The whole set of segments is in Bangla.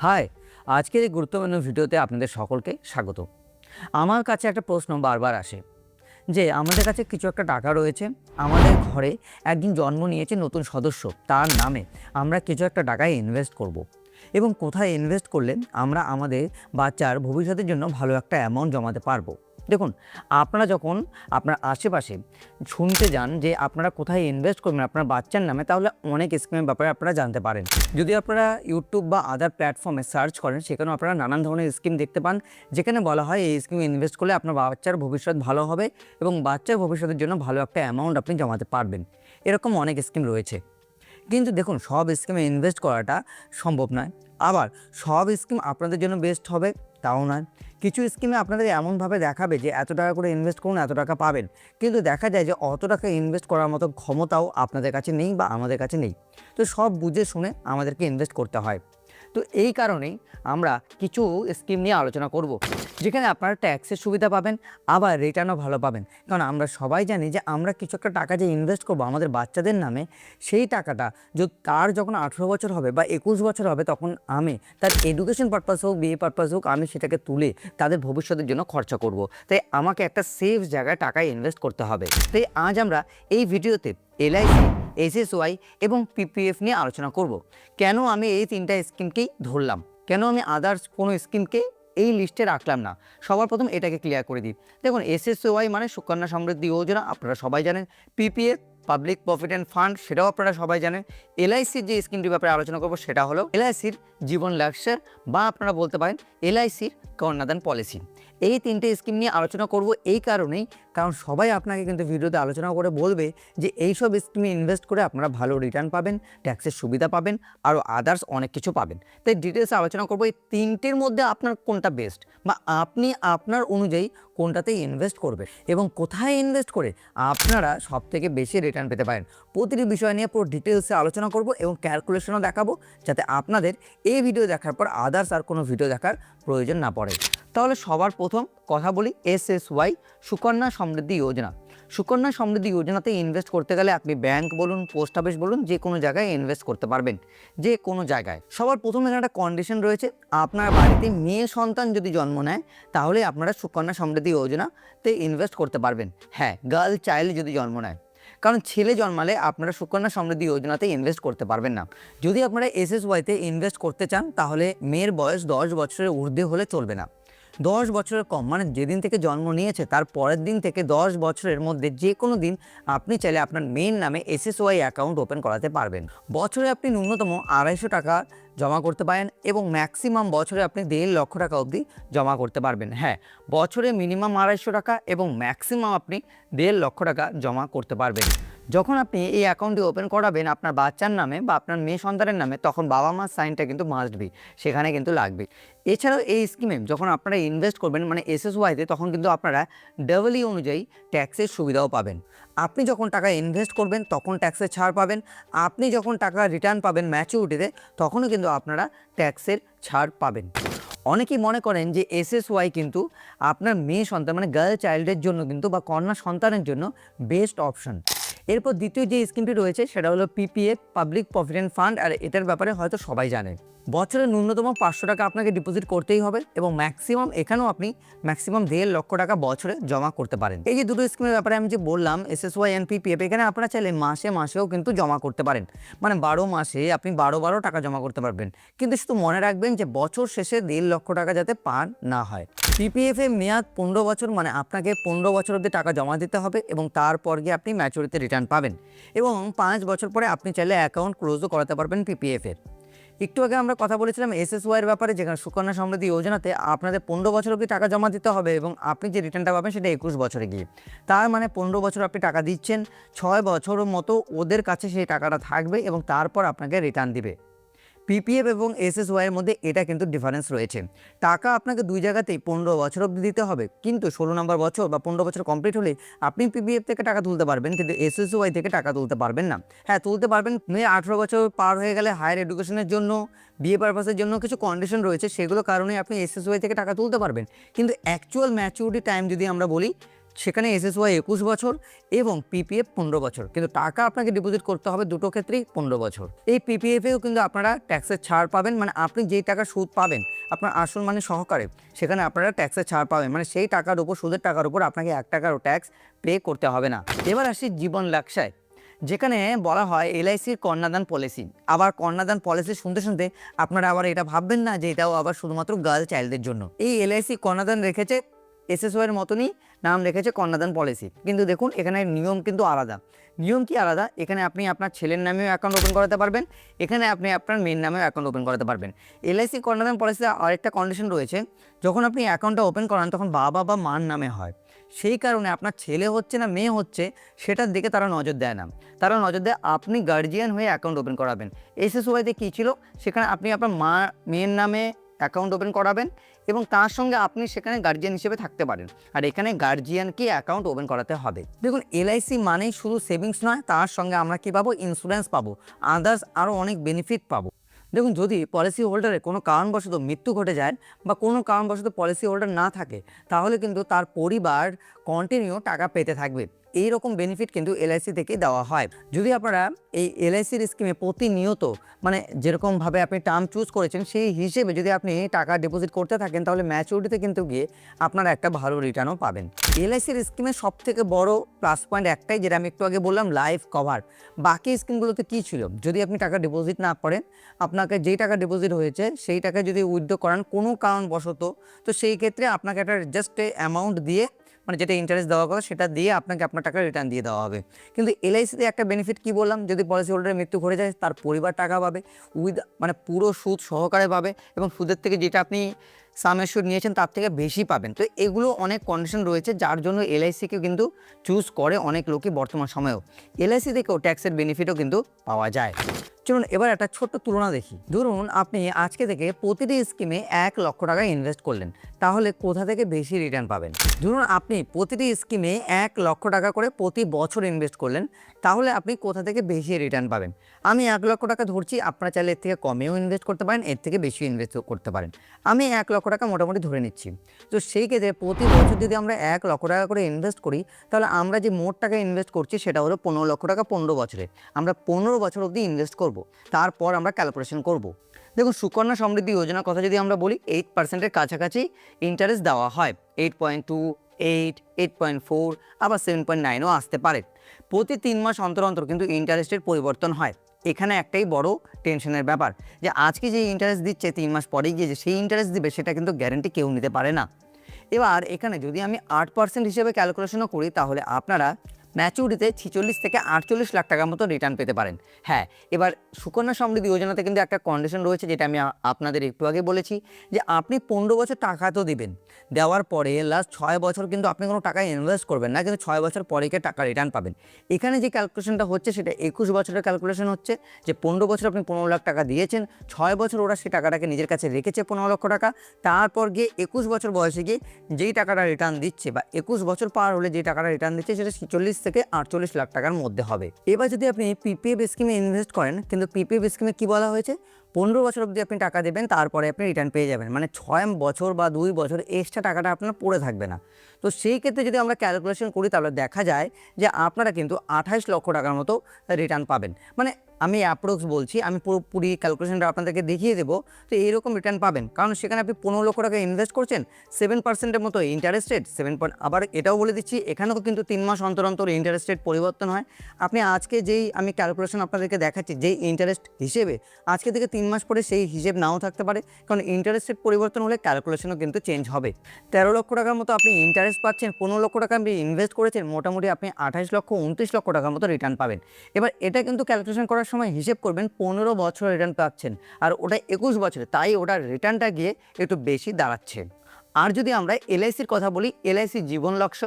হাই, আজকের এই গুরুত্বপূর্ণ ভিডিওতে আপনাদের সকলকে স্বাগত। আমার কাছে একটা প্রশ্ন বারবার আসে যে আমাদের কাছে কিছু একটা টাকা রয়েছে, আমাদের ঘরে একদিন জন্ম নিয়েছে নতুন সদস্য, তার নামে আমরা কিছু একটা টাকায় ইনভেস্ট করব। এবং কোথায় ইনভেস্ট করলে আমরা আমাদের বাচ্চার ভবিষ্যতের জন্য ভালো একটা অ্যামাউন্ট জমাতে পারবো। দেখুন, আপনারা যখন আপনার আশেপাশে শুনতে যান যে আপনারা কোথায় ইনভেস্ট করবেন আপনার বাচ্চার নামে, তাহলে অনেক স্কিমের ব্যাপারে আপনারা জানতে পারেন। যদি আপনারা ইউটিউব বা আদার প্ল্যাটফর্মে সার্চ করেন, সেখানেও আপনারা নানান ধরনের স্কিম দেখতে পান, যেখানে বলা হয় এই স্কিমে ইনভেস্ট করলে আপনার বাচ্চার ভবিষ্যৎ ভালো হবে এবং বাচ্চার ভবিষ্যতের জন্য ভালো একটা অ্যামাউন্ট আপনি জমাতে পারবেন। এরকম অনেক স্কিম রয়েছে, কিন্তু দেখুন, সব স্কিমে ইনভেস্ট করাটা সম্ভব নয়। আবার সব স্কিম আপনাদের জন্য বেস্ট হবে তাও নয়। কিছু স্কিমে আপনাদের এমনভাবে দেখাবে যে এত টাকা করে ইনভেস্ট করুন, এত টাকা পাবেন, কিন্তু দেখা যায় যে অত টাকা ইনভেস্ট করার মতো ক্ষমতাও আপনাদের কাছে নেই বা আমাদের কাছে নেই। তো সব বুঝে শুনে আমাদেরকে ইনভেস্ট করতে হয়। তো এই কারণেই আমরা কিছু স্কিম নিয়ে আলোচনা করব, যেখানে আপনারা ট্যাক্সের সুবিধা পাবেন, আবার রিটার্নও ভালো পাবেন। কারণ আমরা সবাই জানি যে আমরা কিছু একটা টাকা যে ইনভেস্ট করবো আমাদের বাচ্চাদের নামে, সেই টাকাটা তার যখন 18 বছর হবে বা 21 বছর হবে, তখন আমি তার এডুকেশন পারপাস হোক, বিয়ে পারপাস হোক, আমি সেটাকে তুলে তাদের ভবিষ্যতের জন্য খরচা করব। তাই আমাকে একটা সেফ জায়গায় টাকায় ইনভেস্ট করতে হবে। তাই আজ আমরা এই ভিডিওতে এলআইসি, এসএসওয়াই এবং পিপিএফ নিয়ে আলোচনা করব। কেন আমি এই তিনটা স্কিমকেই ধরলাম, কেন আমি আদার্স কোনো স্কিমকে এই লিস্টে রাখলাম না, সবার প্রথম এটাকে ক্লিয়ার করে দিই। দেখুন, এসএসওয়াই মানে সুকন্যা সমৃদ্ধি যোজনা, আপনারা সবাই জানেন। পিপিএফ পাবলিক প্রভিডেন্ট ফান্ড, সেটাও আপনারা সবাই জানেন। এলআইসির যে স্কিমটির ব্যাপারে আলোচনা করবো সেটা হলো এলআইসির জীবন লাক্সার, বা আপনারা বলতে পারেন এলআইসির কন্যাদান পলিসি। এই তিনটে স্কিম নিয়ে আলোচনা করব এই কারণেই, কারণ সবাই আপনাকে কিন্তু ভিডিওতে আলোচনা করে বলবে যে এইসব স্কিমে ইনভেস্ট করে আপনারা ভালো রিটার্ন পাবেন, ট্যাক্সের সুবিধা পাবেন, আরও আদার্স অনেক কিছু পাবেন। তাই ডিটেলসে আলোচনা করবো এই তিনটের মধ্যে আপনার কোনটা বেস্ট, বা আপনি আপনার অনুযায়ী কোনটাতে ইনভেস্ট করবেন এবং কোথায় ইনভেস্ট করে আপনারা সবথেকে বেশি রিটার্ন পেতে পারেন। প্রতিটি বিষয় নিয়ে পুরো ডিটেলসে আলোচনা করব এবং ক্যালকুলেশনও দেখাবো, যাতে আপনাদের এই ভিডিও দেখার পর আদার্স আর কোনো ভিডিও দেখার প্রয়োজন না পড়ে। তাহলে সবার প্রথম কথা বলি এসএসওয়াই, সুকন্যা সমৃদ্ধি যোজনা। সুকন্যা সমৃদ্ধি যোজনাতে ইনভেস্ট করতে গেলে আপনি ব্যাংক বলুন, পোস্ট অফিস বলুন, যে কোনো জায়গায় ইনভেস্ট করতে পারবেন, যে কোনো জায়গায়। সবার প্রথম এখানে একটা কন্ডিশন রয়েছে, আপনার বাড়িতে মেয়ে সন্তান যদি জন্ম নেয়, তাহলে আপনারা সুকন্যা সমৃদ্ধি যোজনাতে ইনভেস্ট করতে পারবেন। হ্যাঁ, গার্ল চাইল্ড যদি জন্ম নেয়, কারণ ছেলে জন্মালে আপনারা সুকন্যা সমৃদ্ধি যোজনাতে ইনভেস্ট করতে পারবেন না। যদি আপনারা এসএসওয়াইতে ইনভেস্ট করতে চান, তাহলে মেয়ের বয়স 10 বছরের ঊর্ধ্বে হলে চলবে না। 10 বছরের কম, মানে যেদিন থেকে জন্ম নিয়েছে তার পরের দিন থেকে 10 বছরের মধ্যে যে কোনো দিন আপনি চাইলে আপনার মেয়ের নামে এসএসওয়াই অ্যাকাউন্ট ওপেন করাতে পারবেন। বছরে আপনি ন্যূনতম 250 টাকা জমা করতে পারেন এবং ম্যাক্সিমাম বছরে আপনি 1.5 লক্ষ টাকা অবধি জমা করতে পারবেন। হ্যাঁ, বছরে মিনিমাম 250 টাকা এবং ম্যাক্সিমাম আপনি 1.5 লক্ষ টাকা জমা করতে পারবেন। যখন আপনি এই অ্যাকাউন্টটি ওপেন করাবেন আপনার বাচ্চার নামে বা আপনার মেয়ে সন্তানের নামে, তখন বাবা মার সাইনটা কিন্তু মাস্ট বি, সেখানে কিন্তু লাগবে। এছাড়াও এই স্কিমে যখন আপনারা ইনভেস্ট করবেন, মানে এসএসওয়াইতে, তখন কিন্তু আপনারা ডাবলই অনুযায়ী ট্যাক্সের সুবিধাও পাবেন। আপনি যখন টাকা ইনভেস্ট করবেন তখন ট্যাক্সের ছাড় পাবেন, আপনি যখন টাকা রিটার্ন পাবেন ম্যাচুরিটিতে, তখনও কিন্তু আপনারা ট্যাক্সের ছাড় পাবেন। অনেকেই মনে করেন যে এসএসওয়াই কিন্তু আপনার মেয়ে সন্তান মানে গার্ল চাইল্ডের জন্য কিন্তু, বা কন্যা সন্তানের জন্য বেস্ট অপশন। এরপর দ্বিতীয় যে স্কিমটি রয়েছে সেটা হলো পিপিএফ পাবলিক প্রভিডেন্ট ফান্ড, আর এটার ব্যাপারে হয়তো সবাই জানে। বছরে ন্যূনতম 500 টাকা আপনাকে ডিপোজিট করতেই হবে এবং ম্যাক্সিমাম, এখানেও আপনি ম্যাক্সিমাম 1.5 লক্ষ টাকা বছরে জমা করতে পারেন। এই যে দুটো স্কিমের ব্যাপারে আমি যে বললাম, এসএসওয়াই অ্যান্ড পিপিএফ, এখানে আপনারা চাইলে মাসে মাসেও কিন্তু জমা করতে পারেন, মানে 12 মাসে আপনি 12 টাকা জমা করতে পারবেন। কিন্তু শুধু মনে রাখবেন যে বছর শেষে 1.5 লক্ষ টাকা যাতে পার না হয়। পিপিএফ এর মেয়াদ 15 বছর, মানে আপনাকে 15 বছর অবধি টাকা জমা দিতে হবে এবং তারপর গিয়ে আপনি ম্যাচুরিটি রিটার্ন পাবেন এবং 5 বছর পরে আপনি চাইলে অ্যাকাউন্ট ক্লোজও করাতে পারবেন পিপিএফ এর। একটু আগে আমরা কথা বলেছিলাম এসএসওয়াই এর ব্যাপারে, যেখানে সুকন্যা সমৃদ্ধি যোজনাতে আপনাদের 15 বছর অবধি টাকা জমা দিতে হবে এবং আপনি যে রিটার্নটা পাবেন সেটা 21 বছরে গিয়ে। তার মানে 15 বছর আপনি টাকা দিচ্ছেন, 6 বছরের মতো ওদের কাছে সেই টাকাটা থাকবে এবং তারপর আপনাকে রিটার্ন দিবে। পিপিএফ এবং এসএসওয়াই এর মধ্যে এটা কিন্তু ডিফারেন্স রয়েছে। টাকা আপনাকে দুই জায়গাতেই 15 বছর অবধি দিতে হবে, কিন্তু 16 নম্বর বছর বা 15 বছর কমপ্লিট হলে আপনি পিপিএফ থেকে টাকা তুলতে পারবেন, কিন্তু এসএসওয়াই থেকে টাকা তুলতে পারবেন না। হ্যাঁ, তুলতে পারবেন, মেয়ে 18 বছর পার হয়ে গেলে হায়ার এডুকেশনের জন্য, বিয়ে পারপাসের জন্য কিছু কন্ডিশন রয়েছে, সেগুলো কারণে আপনি এসএসওয়াই থেকে টাকা তুলতে পারবেন। কিন্তু অ্যাকচুয়াল ম্যাচুরিটি টাইম যদি আমরা বলি, সেখানে এসএসওয়াই 21 বছর এবং পিপিএফ 15 বছর, কিন্তু টাকা আপনাকে ডিপোজিট করতে হবে দুটো ক্ষেত্রেই 15 বছর। এই পিপিএফেও কিন্তু আপনারা ট্যাক্সের ছাড় পাবেন, মানে আপনি যেই টাকা সুদ পাবেন আপনার আসল মানে সহকারে, সেখানে আপনারা ট্যাক্সের ছাড় পাবেন, মানে সেই টাকার উপর, সুদের টাকার উপর আপনাকে 1 টাকারও ট্যাক্স পে করতে হবে না। এবার আসি জীবন লাক্সায়, যেখানে বলা হয় এলআইসির কন্যাদান পলিসি। আবার কন্যাদান পলিসি শুনতে শুনতে আপনারা আবার এটা ভাববেন না যে এটাও আবার শুধুমাত্র গার্ল চাইল্ডদের জন্য। এই এলআইসি কন্যাদান রেখেছে এসএসওয়াইয়ের মতনই নাম রেখেছে কন্যাদান পলিসি, কিন্তু দেখুন এখানে নিয়ম কিন্তু আলাদা। নিয়ম কি আলাদা? এখানে আপনি আপনার ছেলের নামেও অ্যাকাউন্ট ওপেন করাতে পারবেন, এখানে আপনি আপনার মেয়ের নামেও অ্যাকাউন্ট ওপেন করাতে পারবেন। এলআইসি কন্যাদান পলিসিতে আরেকটা কন্ডিশন রয়েছে, যখন আপনি অ্যাকাউন্টটা ওপেন করান তখন বাবা বা মার নামে হয়। সেই কারণে আপনার ছেলে হচ্ছে না মেয়ে হচ্ছে সেটার দিকে তারা নজর দেয় না, তারা নজর দেয় আপনি গার্জিয়ান হয়ে অ্যাকাউন্ট ওপেন করাবেন। এসএসওয়াইতে কী ছিল, সেখানে আপনি আপনার মেয়ের নামে অ্যাকাউন্ট ওপেন করাবেন এবং তার সঙ্গে আপনি সেখানে গার্জিয়ান হিসেবে থাকতে পারেন, আর এখানে গার্জিয়ানকে অ্যাকাউন্ট ওপেন করাতে হবে। দেখুন এলআইসি মানেই শুধু সেভিংস নয়, তার সঙ্গে আমরা কী পাবো, ইন্স্যুরেন্স পাবো, আদার্স আরও অনেক বেনিফিট পাবো। দেখুন যদি পলিসি হোল্ডারের কোনো কারণবশত মৃত্যু ঘটে যায় বা কোনো কারণবশত পলিসি হোল্ডার না থাকে, তাহলে কিন্তু তার পরিবার কন্টিনিউ টাকা পেতে থাকবে। এই রকম বেনিফিট কিন্তু এলআইসি থেকে দেওয়া হয়। যদি আপনারা এই এলআইসির স্কিমে প্রতিনিয়ত মানে যেরকমভাবে আপনি টার্ম চুজ করেছেন সেই হিসেবে যদি আপনি টাকা ডিপোজিট করতে থাকেন, তাহলে ম্যাচুরিটিতে কিন্তু গিয়ে আপনারা একটা ভালো রিটার্নও পাবেন। এলআইসির স্কিমের সবথেকে বড় প্লাস পয়েন্ট একটাই, যেটা আমি একটু আগে বললাম, লাইফ কভার। বাকি স্কিমগুলোতে কী ছিল, যদি আপনি টাকা ডিপোজিট না করেন, আপনাকে যেই টাকা ডিপোজিট হয়েছে সেই টাকা যদি উইথড্র করান কোনো কারণবশত, তো সেই ক্ষেত্রে আপনাকে একটা জাস্ট অ্যামাউন্ট দিয়ে, মানে যেটা ইন্টারেস্ট দেওয়ার কথা সেটা দিয়ে আপনাকে আপনার টাকা রিটার্ন দিয়ে দেওয়া হবে। কিন্তু এলআইসিতে একটা বেনিফিট কি বললাম, যদি পলিসি হোল্ডারের মৃত্যু ঘটে যায় তার পরিবার টাকা পাবে উইথ, মানে পুরো সুদ সহকারে পাবে, এবং সুদের থেকে যেটা আপনি সাম অ্যাসিওর নিয়েছেন তার থেকে বেশি পাবেন। তো এগুলো অনেক কন্ডিশন রয়েছে যার জন্য এলআইসিকে কিন্তু চুজ করে অনেক লোকই বর্তমান সময়েও। এলআইসি থেকেও ট্যাক্সের বেনিফিটও কিন্তু পাওয়া যায়। চলুন এবার একটা ছোট্ট তুলনা দেখি। ধরুন আপনি আজকে থেকে প্রতিটি স্কিমে 1 লক্ষ টাকা ইনভেস্ট করলেন, তাহলে কোথা থেকে বেশি রিটার্ন পাবেন? ধরুন আপনি প্রতিটি স্কিমে 1 লক্ষ টাকা করে প্রতি বছর ইনভেস্ট করলেন, তাহলে আপনি কোথা থেকে বেশি রিটার্ন পাবেন? আমি 1 লক্ষ টাকা ধরছি, আপনারা চাইলে এর থেকে কমেও ইনভেস্ট করতে পারেন, এর থেকে বেশি ইনভেস্ট করতে পারেন। আমি 1 লক্ষ টাকা মোটামুটি ধরে নিচ্ছি। তো সেই ক্ষেত্রে প্রতি বছর যদি আমরা 1 লক্ষ টাকা করে ইনভেস্ট করি, তাহলে আমরা যে মোট টাকা ইনভেস্ট করছি সেটা হলো 15 লক্ষ টাকা 15 বছরে। আমরা 15 বছর অবধি ইনভেস্ট করব, তারপর আমরা ক্যালকুলেশন করব। দেখুন সুকন্যা সমৃদ্ধি যোজনার কথা যদি আমরা বলি, 8%-এর কাছাকাছি ইন্টারেস্ট দেওয়া হয়। 8.2, 8, 8.4, আবার 7.9ও আসতে পারে। প্রতি 3 মাস অন্তর অন্তর কিন্তু ইন্টারেস্টের পরিবর্তন হয়। এখানে একটাই বড় টেনশনের ব্যাপার, যে আজকে যে ইন্টারেস্ট দিচ্ছে 3 মাস পরে গিয়ে যে সেই ইন্টারেস্ট দিবে সেটা কিন্তু গ্যারেন্টি কেউ নিতে পারে না। এবার এখানে যদি আমি 8% হিসেবে ক্যালকুলেশনও করি, তাহলে আপনারা ম্যাচুরিটিতে 46 থেকে 48 লাখ টাকার মতো রিটার্ন পেতে পারেন। হ্যাঁ, এবার সুকন্যা সমৃদ্ধি যোজনাতে কিন্তু একটা কন্ডিশন রয়েছে, যেটা আমি আপনাদের একটু আগে বলেছি, যে আপনি 15 বছর টাকা তো দিবেন, দেওয়ার পরে লাস্ট 6 বছর কিন্তু আপনি কোনো টাকা ইনভেস্ট করবেন না, কিন্তু 6 বছর পরে গিয়ে টাকা রিটার্ন পাবেন। এখানে যে ক্যালকুলেশনটা হচ্ছে সেটা 21 বছরের ক্যালকুলেশন হচ্ছে, যে 15 বছর আপনি 15 লাখ টাকা দিয়েছেন, 6 বছর ওরা সেই টাকাটাকে নিজের কাছে রেখেছে 15 লক্ষ টাকা, তারপর গিয়ে 21 বছর বয়সে গিয়ে যেই টাকাটা রিটার্ন দিচ্ছে, বা 21 বছর পার হলে যে টাকাটা রিটার্ন দিচ্ছে সেটা 46 থেকে 48 লাখ টাকার মধ্যে হবে। এবার যদি আপনি পিপিএফ স্কিমে ইনভেস্ট করেন, কিন্তু পিপিএফ স্কিমে কি বলা হয়েছে, 15 বছর অবধি আপনি টাকা দেবেন, তারপরে আপনি রিটার্ন পেয়ে যাবেন, মানে 6 বছর বা 2 বছর এক্সট্রা টাকাটা আপনার পড়ে থাকবে না। তো সেই ক্ষেত্রে যদি আমরা ক্যালকুলেশন করি, তাহলে দেখা যায় যে আপনারা কিন্তু 28 লক্ষ টাকার মতো রিটার্ন পাবেন। মানে আমি অ্যাপ্রক্স বলছি, আমি পুরোপুরি ক্যালকুলেশনটা আপনাদেরকে দেখিয়ে দেবো। তো এইরকম রিটার্ন পাবেন, কারণ সেখানে আপনি 15 লক্ষ টাকা ইনভেস্ট করছেন, 7%-এর মতো ইন্টারেস্ট রেট, 7 আবার এটাও বলে দিচ্ছি এখানেও কিন্তু 3 মাস অন্তর অন্তর ইন্টারেস্ট রেট পরিবর্তন হয়। আপনি আজকে যেই আমি ক্যালকুলেশন আপনাদেরকে দেখাচ্ছি, যেই ইন্টারেস্ট হিসেবে, আজকে থেকে 3 মাস পরে সেই হিসেব নাও থাকতে পারে, কারণ ইন্টারেস্ট রেট পরিবর্তন হলে ক্যালকুলেশনও কিন্তু চেঞ্জ হবে। 13 লক্ষ টাকার মতো আপনি ইন্টারেস্ট পাচ্ছেন, 15 লক্ষ টাকা আপনি ইনভেস্ট করেছেন, মোটামুটি আপনি 28 লক্ষ 29 লক্ষ টাকার মতো রিটার্ন পাবেন। এবার এটা কিন্তু ক্যালকুলেশন করার সময় হিসেব করবেন 15 বছর রিটার্ন পাচ্ছেন, আর ওটা 21 বছরে, তাই ওটার রিটার্নটা গিয়ে একটু বেশি দাঁড়াচ্ছে। আর যদি আমরা এলআইসির কথা বলি, এলআইসি জীবন লক্ষ্য,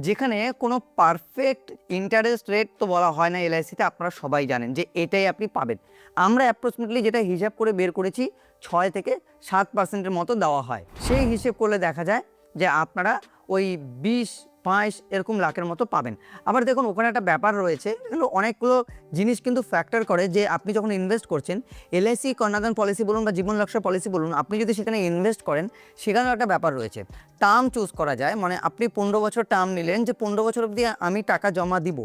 যেখানে কোনো পারফেক্ট ইন্টারেস্ট রেট তো বলা হয় না এলআইসিতে, আপনারা সবাই জানেন যে এটাই আপনি পাবেন। আমরা অ্যাপ্রক্সিমেটলি যেটা হিসাব করে বের করেছি, 6 থেকে 7%-এর মতো দেওয়া হয়। সেই হিসেব করলে দেখা যায় যে আপনারা ওই 20 5 এরকম লাখের মতো পাবেন। আবার দেখুন ওখানে একটা ব্যাপার রয়েছে, এগুলো অনেকগুলো জিনিস কিন্তু ফ্যাক্টর করে যে আপনি যখন ইনভেস্ট করছেন এলআইসি কন্যাদান পলিসি বলুন বা জীবন রক্ষা পলিসি বলুন, আপনি যদি সেখানে ইনভেস্ট করেন সেখানেও একটা ব্যাপার রয়েছে। টার্ম চুজ করা যায়, মানে আপনি 15 বছর টার্ম নিলেন যে 15 বছর অবধি আমি টাকা জমা দিব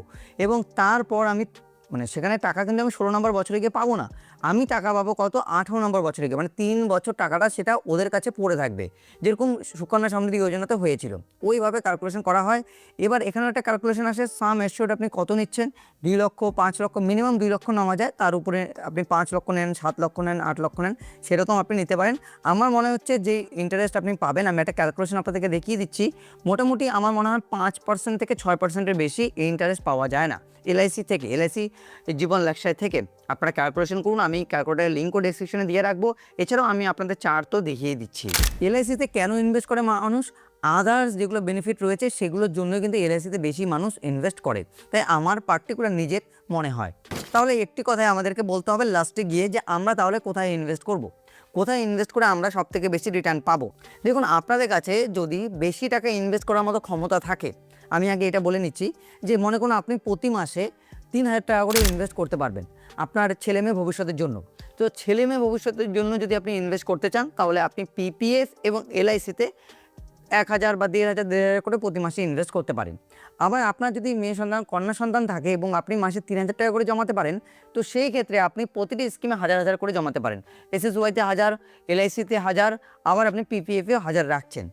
এবং তারপর আমি মানে সেখানে টাকা কিন্তু আমি 16 নম্বর বছরে গিয়ে পাবো না, আমি টাকা পাবো কত 18 নম্বর বছরে গিয়ে, মানে 3 বছর টাকাটা সেটা ওদের কাছে পড়ে থাকবে, যেরকম সুকন্যা সমৃদ্ধি যোজনাতে হয়েছিল ওইভাবে ক্যালকুলেশন করা হয়। এবার এখানে একটা ক্যালকুলেশন আসে সাম এসিওর্ড আপনি কত নিচ্ছেন, 2 লক্ষ 5 লক্ষ, মিনিমাম 2 লক্ষ নেওয়া যায়, তার উপরে আপনি 5 লক্ষ নেন, 7 লক্ষ নেন, 8 লক্ষ নেন, সেরকম আপনি নিতে পারেন। আমার মনে হচ্ছে যে ইন্টারেস্ট আপনি পাবেন, আমি একটা ক্যালকুলেশন আপনাদেরকে দেখিয়ে দিচ্ছি, মোটামুটি আমার মনে হয় 5% থেকে 6%-এর বেশি এই ইন্টারেস্ট পাওয়া যায় না এলআইসি থেকে, এলআইসি জীবন লাক্সায় থেকে। আপনারা ক্যালকুলেশন করুন, আমি ক্যালকুলেটারের লিঙ্কও ডেসক্রিপশনে দিয়ে রাখবো, এছাড়াও আমি আপনাদের চার্ট তো দেখিয়ে দিচ্ছি। এলআইসিতে কেন ইনভেস্ট করে মানুষ, আদার্স যেগুলো বেনিফিট রয়েছে সেগুলোর জন্য কিন্তু এলআইসিতে বেশি মানুষ ইনভেস্ট করে, তাই আমার পার্টিকুলার নিজের মনে হয়। তাহলে একটি কথাই আমাদেরকে বলতে হবে লাস্টে গিয়ে যে আমরা তাহলে কোথায় ইনভেস্ট করব, কোথায় ইনভেস্ট করে আমরা সবথেকে বেশি রিটার্ন পাবো। দেখুন আপনাদের কাছে যদি বেশি টাকা ইনভেস্ট করার মতো ক্ষমতা থাকে, আমি আগে এটা বলে নিচ্ছি যে মনে করুন আপনি প্রতি মাসে 3,000 টাকা করে ইনভেস্ট করতে পারবেন আপনার ছেলেমেয়ে ভবিষ্যতের জন্য। তো ছেলেমেয়ে ভবিষ্যতের জন্য যদি আপনি ইনভেস্ট করতে চান তাহলে আপনি পিপিএফ এবং এলআইসিতে 1,000 বা 1,500 করে প্রতি মাসে ইনভেস্ট করতে পারেন। আবার আপনার যদি মেয়ে সন্তান কন্যা সন্তান থাকে এবং আপনি মাসে 3,000 টাকা করে জমাতে পারেন, তো সেই ক্ষেত্রে আপনি প্রতিটি স্কিমে 1,000 করে জমাতে পারেন। এসএসওয়াইতে 1,000, এলআইসিতে 1,000, আবার আপনি পিপিএফেও 1,000 রাখছেন,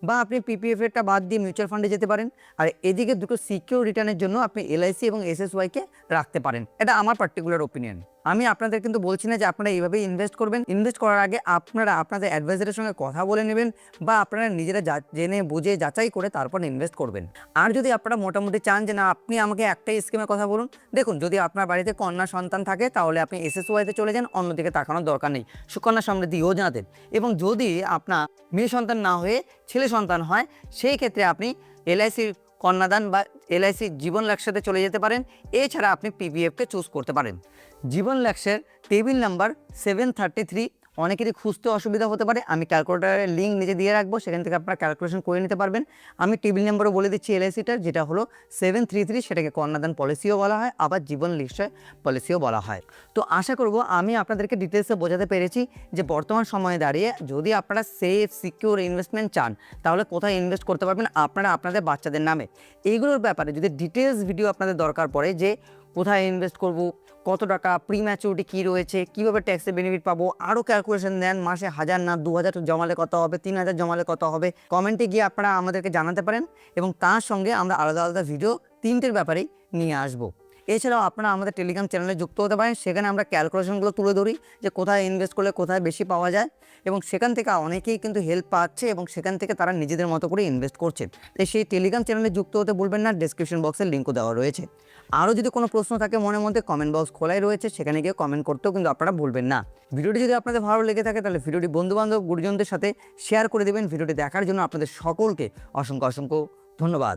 বা আপনি পিপিএফেরটা বাদ দিয়ে মিউচুয়াল ফান্ডে যেতে পারেন। আর এদিকে দুটো সিকিউর রিটার্নের জন্য আপনি এলআইসি এবং এসএসওয়াইকে রাখতে পারেন। এটা আমার পার্টিকুলার ওপিনিয়ন। আমি আপনাদের কিন্তু বলছি না যে আপনারা এইভাবেই ইনভেস্ট করবেন। ইনভেস্ট করার আগে আপনারা আপনাদের অ্যাডভাইজারের সঙ্গে কথা বলে নেবেন বা আপনারা নিজেরা জেনে বুঝে যাচাই করে তারপর ইনভেস্ট করবেন। আর যদি আপনারা মোটামুটি চান যে না আপনি আমাকে একটাই স্কিমের কথা বলুন, দেখুন যদি আপনার বাড়িতে কন্যা সন্তান থাকে তাহলে আপনি এসএসওয়াইতে চলে যান, অন্যদিকে তাকানোর দরকার নেই, সুকন্যা সমৃদ্ধি যোজনাতে। এবং যদি আপনার মেয়ে সন্তান না হয়ে ছেলে সন্তান হয় সেই ক্ষেত্রে আপনি এলআইসির কন্যাদান বা এলআইসি জীবন লাক্সাতে চলে যেতে পারেন। এছাড়া আপনি পিপিএফকে চুজ করতে পারেন। জীবন লাক্সের টেবিল নাম্বার 733, অনেকেরই খুঁজতে অসুবিধা হতে পারে, আমি ক্যালকুলেটারের লিঙ্ক নিচে দিয়ে রাখবো, সেখান থেকে আপনারা ক্যালকুলেশন করে নিতে পারবেন। আমি টেবিল নাম্বারও বলে দিচ্ছি এলআইসিটার, যেটা হলো 733, সেটাকে কন্যাদান পলিসিও বলা হয়, আবার জীবন নিশ্চয় পলিসিও বলা হয়। তো আশা করব আমি আপনাদেরকে ডিটেলসে বোঝাতে পেরেছি যে বর্তমান সময়ে দাঁড়িয়ে যদি আপনারা সেফ সিকিউর ইনভেস্টমেন্ট চান তাহলে কোথায় ইনভেস্ট করতে পারবেন আপনারা আপনাদের বাচ্চাদের নামে। এইগুলোর ব্যাপারে যদি ডিটেলস ভিডিও আপনাদের দরকার পড়ে যে কোথায় ইনভেস্ট করব, কত টাকা, প্রি ম্যাচুরিটি কী রয়েছে, কীভাবে ট্যাক্সের বেনিফিট পাবো, আরও ক্যালকুলেশন দেন, মাসে 1,000 না 2,000 জমালে কত হবে, 3,000 জমালে কত হবে, কমেন্টে গিয়ে আপনারা আমাদেরকে জানাতে পারেন এবং তার সঙ্গে আমরা আলাদা আলাদা ভিডিও 3টের ব্যাপারেই নিয়ে আসবো। এছাড়াও আপনারা আমাদের টেলিগ্রাম চ্যানেলে যুক্ত হতে পারেন, সেখানে আমরা ক্যালকুলেশনগুলো তুলে ধরি যে কোথায় ইনভেস্ট করলে কোথায় বেশি পাওয়া যায়, এবং সেখান থেকে অনেকেই কিন্তু হেল্প পাচ্ছে এবং সেখান থেকে তারা নিজেদের মতো করে ইনভেস্ট করছে। তাই সেই টেলিগ্রাম চ্যানেলে যুক্ত হতে ভুলবেন না, ডেসক্রিপশন বক্সের লিঙ্কও দেওয়া রয়েছে। আরও যদি কোনো প্রশ্ন থাকে মনের মধ্যে কমেন্ট বক্স খোলাই রয়েছে, সেখানে গিয়ে কমেন্ট করতেও কিন্তু আপনারা ভুলবেন না। ভিডিওটি যদি আপনাদের ভালো লেগে থাকে তাহলে ভিডিওটি বন্ধুবান্ধব গুরুজনদের সাথে শেয়ার করে দেবেন। ভিডিওটি দেখার জন্য আপনাদের সকলকে অসংখ্য অসংখ্য ধন্যবাদ।